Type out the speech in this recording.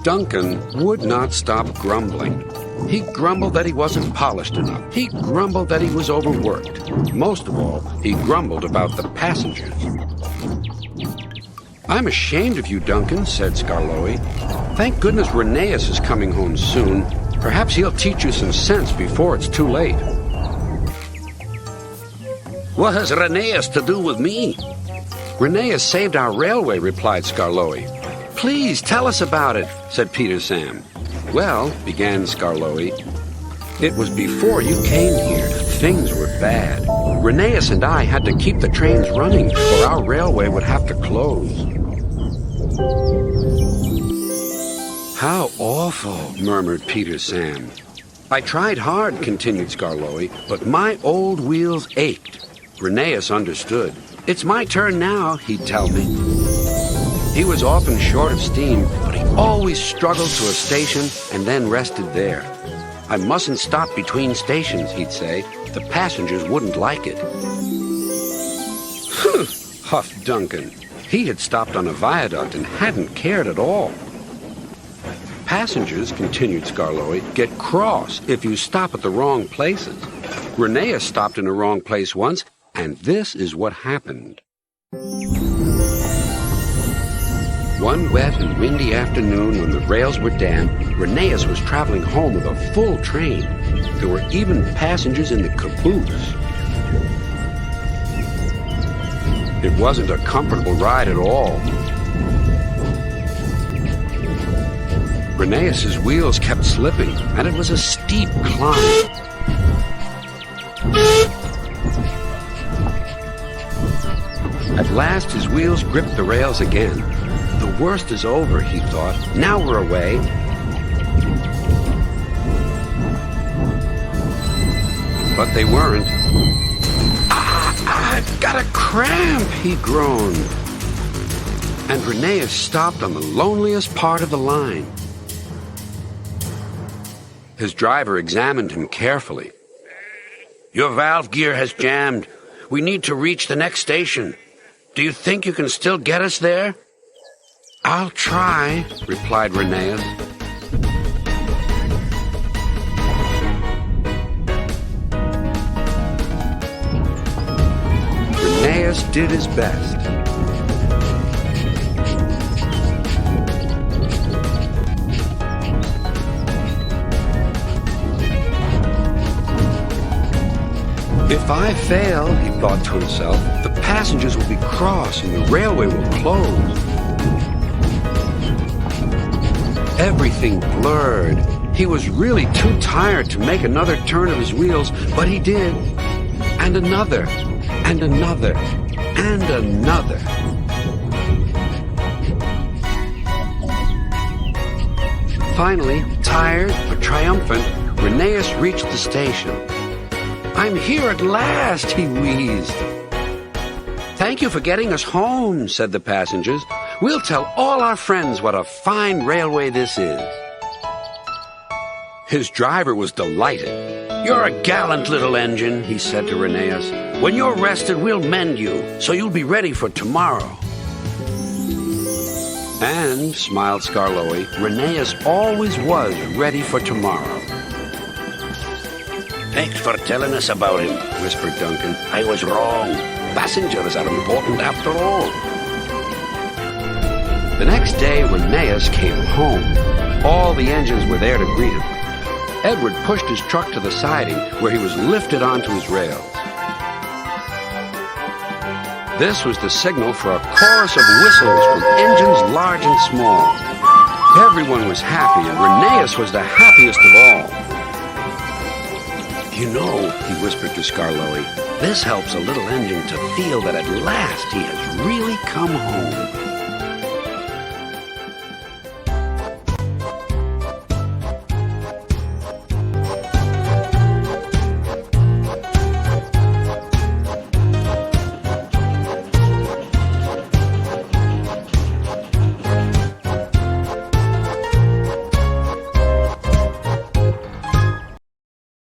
Duncan would not stop grumbling. He grumbled that he wasn't polished enough. He grumbled that he was overworked. Most of all, he grumbled about the passengers. "I'm ashamed of you, Duncan," said Skarloey. "Thank goodness Rheneas is coming home soon. Perhaps he'll teach you some sense before it's too late." What has Rheneas to do with me? "Rheneas saved our railway," replied Skarloey. "Please tell us about it," said Peter Sam. "Well," began Skarloey, "it was before you came here. Things were bad. Rheneas and I had to keep the trains running, or our railway would have to close." "How awful," murmured Peter Sam. "I tried hard," continued Skarloey, "but my old wheels ached." Rheneas understood. "It's my turn now," he'd tell me. He was often short of steam, but he always struggled to a station and then rested there. "I mustn't stop between stations," he'd say. "The passengers wouldn't like it." Huffed Duncan. He had stopped on a viaduct and hadn't cared at all. "Passengers," continued Skarloey, "get cross if you stop at the wrong places. Rheneas stopped in the wrong place once, and this is what happened." One wet and windy afternoon when the rails were damp, Rheneas was traveling home with a full train. There were even passengers in the caboose. It wasn't a comfortable ride at all. Rheneas's wheels kept slipping, and it was a steep climb. At last his wheels gripped the rails again. The worst is over, he thought. Now we're away. But they weren't. I've got a cramp, he groaned. And Rheneas stopped on the loneliest part of the line. His driver examined him carefully. "Your valve gear has jammed. We need to reach the next station. Do you think you can still get us there?" "I'll try," replied Rheneas. Rheneas did his best. "If I fail," he thought to himself, "the passengers will be cross and the railway will close." Everything blurred. He was really too tired to make another turn of his wheels, but he did. And another, and another, and another. Finally, tired but triumphant, Rheneas reached the station. "I'm here at last," he wheezed. "Thank you for getting us home," said the passengers. "We'll tell all our friends what a fine railway this is." His driver was delighted. "You're a gallant little engine," he said to Rheneas. "When you're rested, we'll mend you, so you'll be ready for tomorrow." And, smiled Skarloey, Rheneas always was ready for tomorrow. Thanks for telling us about him, whispered Duncan. I was wrong. Passengers are important after all. The next day, Rheneas came home. All the engines were there to greet him. Edward pushed his truck to the siding, where he was lifted onto his rails. This was the signal for a chorus of whistles from engines large and small. Everyone was happy, and Rheneas was the happiest of all. "You know," he whispered to Skarloey, "this helps a little engine to feel that at last he has really come home."